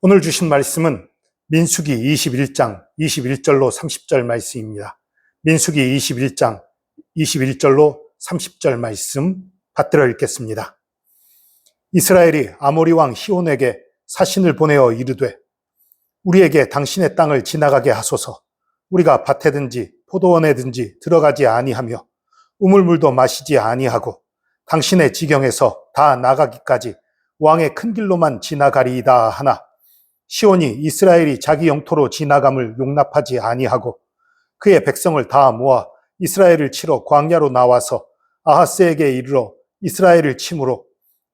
오늘 주신 말씀은 민수기 21장 21절로 30절 말씀입니다. 민수기 21장 21절로 30절 말씀 받들어 읽겠습니다. 이스라엘이 아모리 왕 시온에게 사신을 보내어 이르되 우리에게 당신의 땅을 지나가게 하소서. 우리가 밭에든지 포도원에든지 들어가지 아니하며 우물물도 마시지 아니하고 당신의 지경에서 다 나가기까지 왕의 큰 길로만 지나가리이다 하나 시온이 이스라엘이 자기 영토로 지나감을 용납하지 아니하고 그의 백성을 다 모아 이스라엘을 치러 광야로 나와서 아하스에게 이르러 이스라엘을 치므로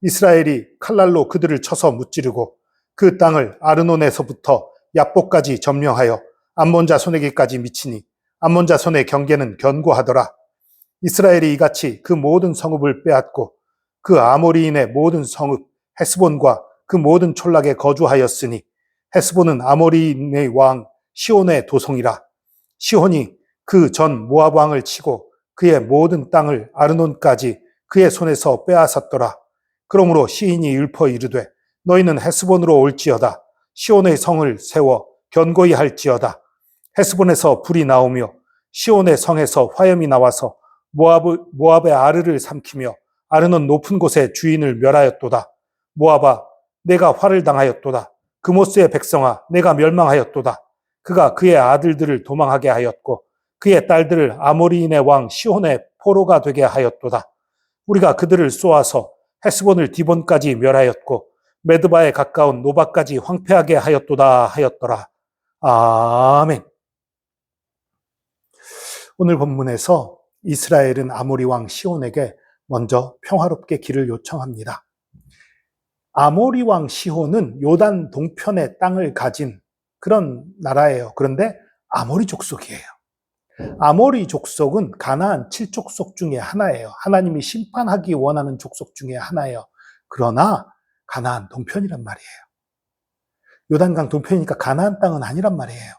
이스라엘이 칼날로 그들을 쳐서 무찌르고 그 땅을 아르논에서부터 야복까지 점령하여 암몬 자손에게까지 미치니 암몬 자손의 경계는 견고하더라. 이스라엘이 이같이 그 모든 성읍을 빼앗고 그 아모리인의 모든 성읍 헤스본과 그 모든 촌락에 거주하였으니 헤스본은 아모리인의 왕 시온의 도성이라. 시온이 그 전 모압 왕을 치고 그의 모든 땅을 아르논까지 그의 손에서 빼앗았더라. 그러므로 시인이 읊어 이르되 너희는 헤스본으로 올지어다. 시온의 성을 세워 견고히 할지어다. 헤스본에서 불이 나오며 시온의 성에서 화염이 나와서 모압의 아르를 삼키며 아르논 높은 곳에 주인을 멸하였도다. 모압아, 내가 화를 당하였도다. 그모스의 백성아, 내가 멸망하였도다. 그가 그의 아들들을 도망하게 하였고 그의 딸들을 아모리인의 왕 시온의 포로가 되게 하였도다. 우리가 그들을 쏘아서 헤스본을 디본까지 멸하였고 메드바에 가까운 노바까지 황폐하게 하였도다 하였더라. 아멘. 오늘 본문에서 이스라엘은 아모리 왕 시온에게 먼저 평화롭게 길을 요청합니다. 아모리 왕 시온은 요단 동편의 땅을 가진 그런 나라예요. 그런데 아모리 족속이에요. 아모리 족속은 가나안 7족속 중에 하나예요. 하나님이 심판하기 원하는 족속 중에 하나예요. 그러나 가나안 동편이란 말이에요. 요단강 동편이니까 가나안 땅은 아니란 말이에요.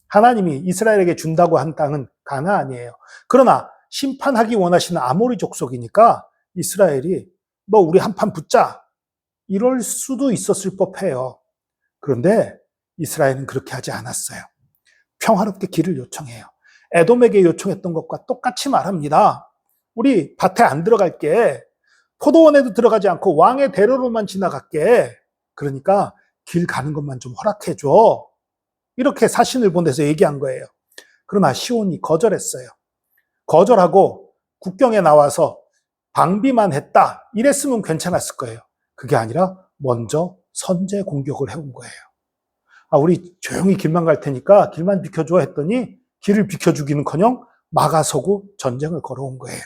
하나님이 이스라엘에게 준다고 한 땅은 가나안이에요. 그러나 심판하기 원하시는 아모리 족속이니까 이스라엘이 너 우리 한판 붙자 이럴 수도 있었을 법해요. 그런데 이스라엘은 그렇게 하지 않았어요. 평화롭게 길을 요청해요. 에돔에게 요청했던 것과 똑같이 말합니다. 우리 밭에 안 들어갈게. 포도원에도 들어가지 않고 왕의 대로로만 지나갈게. 그러니까 길 가는 것만 좀 허락해줘. 이렇게 사신을 보내서 얘기한 거예요. 그러나 시온이 거절했어요. 거절하고 국경에 나와서 방비만 했다. 이랬으면 괜찮았을 거예요. 그게 아니라 먼저 선제 공격을 해온 거예요. 우리 조용히 길만 갈 테니까 길만 비켜줘 했더니 길을 비켜주기는커녕 막아서고 전쟁을 걸어온 거예요.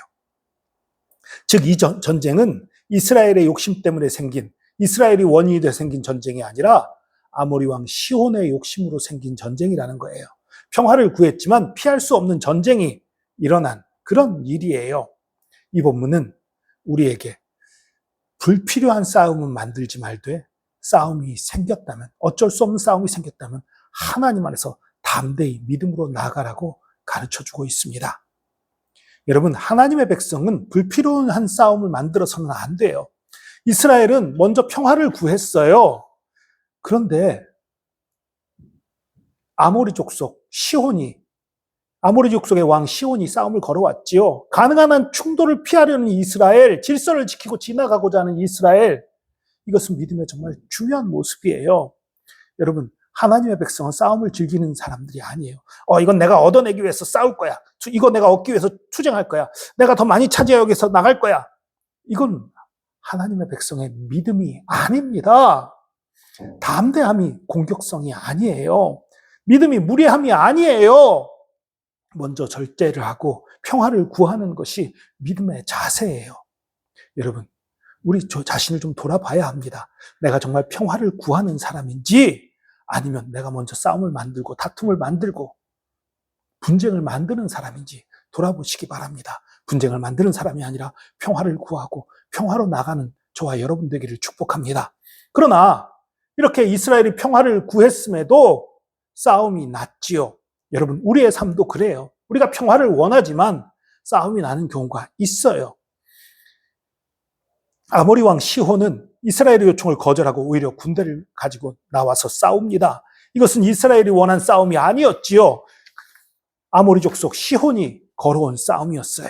즉 이 전쟁은 이스라엘의 욕심 때문에 생긴, 이스라엘이 원인이 돼 생긴 전쟁이 아니라 아모리 왕 시온의 욕심으로 생긴 전쟁이라는 거예요. 평화를 구했지만 피할 수 없는 전쟁이 일어난 그런 일이에요. 이 본문은 우리에게 불필요한 싸움은 만들지 말되 싸움이 생겼다면, 어쩔 수 없는 싸움이 생겼다면 하나님 안에서 담대히 믿음으로 나아가라고 가르쳐주고 있습니다. 여러분, 하나님의 백성은 불필요한 싸움을 만들어서는 안 돼요. 이스라엘은 먼저 평화를 구했어요. 그런데 아모리 족속 시온이, 아모리 족속의 왕 시온이 싸움을 걸어왔지요. 가능한 한 충돌을 피하려는 이스라엘, 질서를 지키고 지나가고자 하는 이스라엘, 이것은 믿음의 정말 중요한 모습이에요. 여러분, 하나님의 백성은 싸움을 즐기는 사람들이 아니에요. 이건 내가 얻어내기 위해서 싸울 거야. 이거 내가 얻기 위해서 투쟁할 거야. 내가 더 많이 차지하기 위해서 나갈 거야. 이건 하나님의 백성의 믿음이 아닙니다. 담대함이 공격성이 아니에요. 믿음이 무례함이 아니에요. 먼저 절제를 하고 평화를 구하는 것이 믿음의 자세예요. 여러분, 우리 저 자신을 좀 돌아봐야 합니다. 내가 정말 평화를 구하는 사람인지 아니면 내가 먼저 싸움을 만들고 다툼을 만들고 분쟁을 만드는 사람인지 돌아보시기 바랍니다. 분쟁을 만드는 사람이 아니라 평화를 구하고 평화로 나가는 저와 여러분 되기를 축복합니다. 그러나 이렇게 이스라엘이 평화를 구했음에도 싸움이 났지요. 여러분, 우리의 삶도 그래요. 우리가 평화를 원하지만 싸움이 나는 경우가 있어요. 아모리 왕 시혼은 이스라엘의 요청을 거절하고 오히려 군대를 가지고 나와서 싸웁니다. 이것은 이스라엘이 원한 싸움이 아니었지요. 아모리 족속 시혼이 걸어온 싸움이었어요.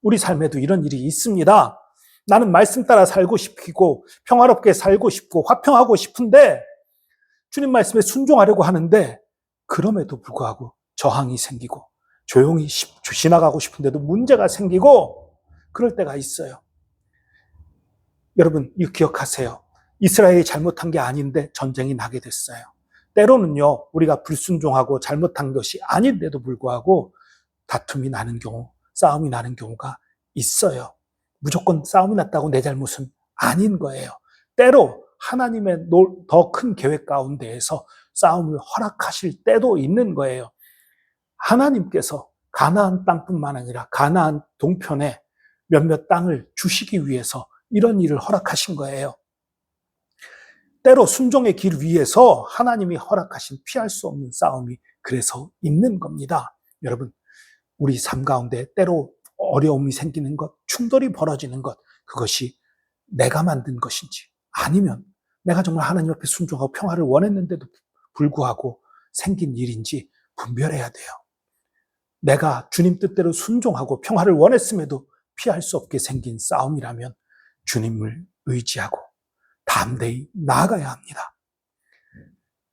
우리 삶에도 이런 일이 있습니다. 나는 말씀 따라 살고 싶고 평화롭게 살고 싶고 화평하고 싶은데 주님 말씀에 순종하려고 하는데 그럼에도 불구하고 저항이 생기고 조용히 지나가고 싶은데도 문제가 생기고 그럴 때가 있어요. 여러분 이거 기억하세요. 이스라엘이 잘못한 게 아닌데 전쟁이 나게 됐어요. 때로는요 우리가 불순종하고 잘못한 것이 아닌데도 불구하고 다툼이 나는 경우, 싸움이 나는 경우가 있어요. 무조건 싸움이 났다고 내 잘못은 아닌 거예요. 때로 하나님의 더 큰 계획 가운데에서 싸움을 허락하실 때도 있는 거예요. 하나님께서 가나안 땅뿐만 아니라 가나안 동편에 몇몇 땅을 주시기 위해서 이런 일을 허락하신 거예요. 때로 순종의 길 위에서 하나님이 허락하신 피할 수 없는 싸움이 그래서 있는 겁니다. 여러분, 우리 삶 가운데 때로 어려움이 생기는 것, 충돌이 벌어지는 것, 그것이 내가 만든 것인지 아니면 내가 정말 하나님 앞에 순종하고 평화를 원했는데도 불구하고 생긴 일인지 분별해야 돼요. 내가 주님 뜻대로 순종하고 평화를 원했음에도 피할 수 없게 생긴 싸움이라면 주님을 의지하고 담대히 나아가야 합니다.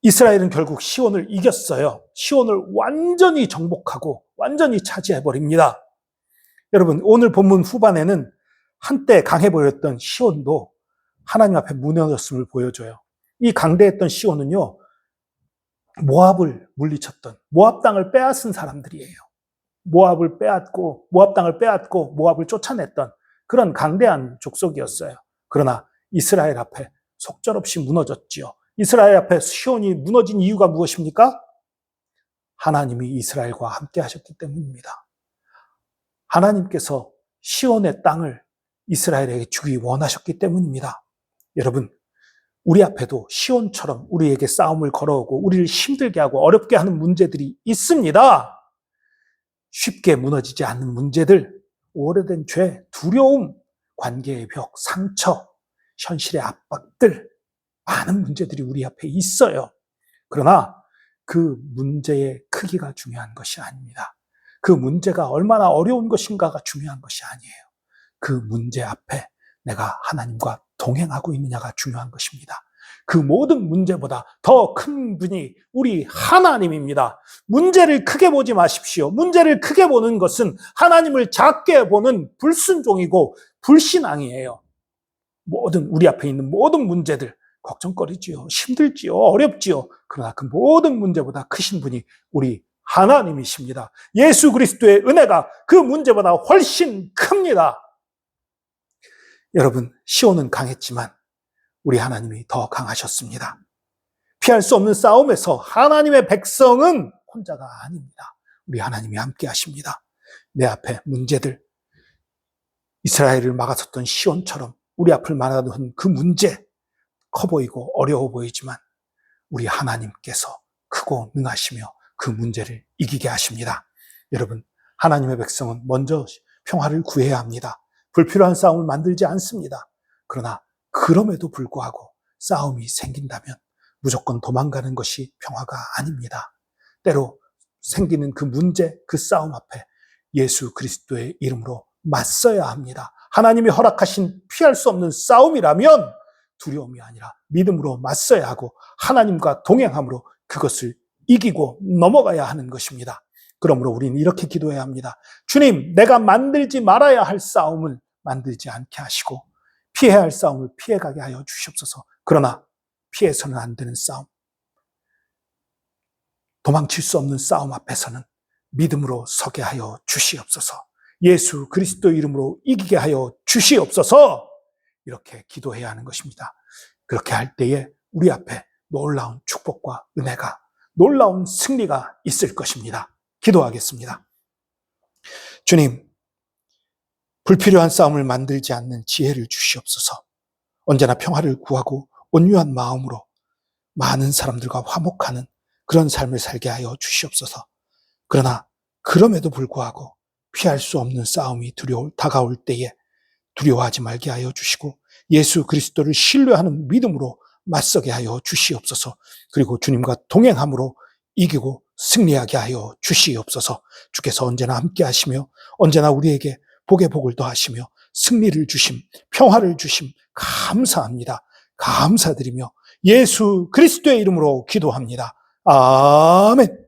이스라엘은 결국 시온을 이겼어요. 시온을 완전히 정복하고 완전히 차지해버립니다. 여러분, 오늘 본문 후반에는 한때 강해 보였던 시온도 하나님 앞에 무너졌음을 보여줘요. 이 강대했던 시온은요, 모압을 물리쳤던, 모압 땅을 빼앗은 사람들이에요. 모압 땅을 빼앗고 모압을 쫓아냈던 그런 강대한 족속이었어요. 그러나 이스라엘 앞에 속절없이 무너졌지요. 이스라엘 앞에 시온이 무너진 이유가 무엇입니까? 하나님이 이스라엘과 함께 하셨기 때문입니다. 하나님께서 시온의 땅을 이스라엘에게 주기 원하셨기 때문입니다. 여러분, 우리 앞에도 시온처럼 우리에게 싸움을 걸어오고 우리를 힘들게 하고 어렵게 하는 문제들이 있습니다. 쉽게 무너지지 않는 문제들, 오래된 죄, 두려움, 관계의 벽, 상처, 현실의 압박들, 많은 문제들이 우리 앞에 있어요. 그러나 그 문제의 크기가 중요한 것이 아닙니다. 그 문제가 얼마나 어려운 것인가가 중요한 것이 아니에요. 그 문제 앞에 내가 하나님과 동행하고 있느냐가 중요한 것입니다. 그 모든 문제보다 더 큰 분이 우리 하나님입니다. 문제를 크게 보지 마십시오. 문제를 크게 보는 것은 하나님을 작게 보는 불순종이고 불신앙이에요. 우리 앞에 있는 모든 문제들 걱정거리지요. 힘들지요. 어렵지요. 그러나 그 모든 문제보다 크신 분이 우리 하나님이십니다. 예수 그리스도의 은혜가 그 문제보다 훨씬 큽니다. 여러분, 시온은 강했지만 우리 하나님이 더 강하셨습니다. 피할 수 없는 싸움에서 하나님의 백성은 혼자가 아닙니다. 우리 하나님이 함께 하십니다. 내 앞에 문제들, 이스라엘을 막아섰던 시온처럼 우리 앞을 막아둔 그 문제, 커 보이고 어려워 보이지만 우리 하나님께서 크고 능하시며 그 문제를 이기게 하십니다. 여러분, 하나님의 백성은 먼저 평화를 구해야 합니다. 불필요한 싸움을 만들지 않습니다. 그러나 그럼에도 불구하고 싸움이 생긴다면 무조건 도망가는 것이 평화가 아닙니다. 때로 생기는 그 문제, 그 싸움 앞에 예수 그리스도의 이름으로 맞서야 합니다. 하나님이 허락하신 피할 수 없는 싸움이라면 두려움이 아니라 믿음으로 맞서야 하고 하나님과 동행함으로 그것을 이기고 넘어가야 하는 것입니다. 그러므로 우리는 이렇게 기도해야 합니다. 주님, 내가 만들지 말아야 할 싸움을 만들지 않게 하시고 피해야 할 싸움을 피해가게 하여 주시옵소서. 그러나 피해서는 안 되는 싸움, 도망칠 수 없는 싸움 앞에서는 믿음으로 서게 하여 주시옵소서. 예수 그리스도 이름으로 이기게 하여 주시옵소서. 이렇게 기도해야 하는 것입니다. 그렇게 할 때에 우리 앞에 놀라운 축복과 은혜가, 놀라운 승리가 있을 것입니다. 기도하겠습니다. 주님, 불필요한 싸움을 만들지 않는 지혜를 주시옵소서. 언제나 평화를 구하고 온유한 마음으로 많은 사람들과 화목하는 그런 삶을 살게 하여 주시옵소서. 그러나 그럼에도 불구하고 피할 수 없는 싸움이 다가올 때에 두려워하지 말게 하여 주시고 예수 그리스도를 신뢰하는 믿음으로 맞서게 하여 주시옵소서. 그리고 주님과 동행함으로 이기고 승리하게 하여 주시옵소서. 주께서 언제나 함께 하시며 언제나 우리에게 복의 복을 더하시며 승리를 주심, 평화를 주심 감사합니다. 감사드리며 예수 그리스도의 이름으로 기도합니다. 아멘.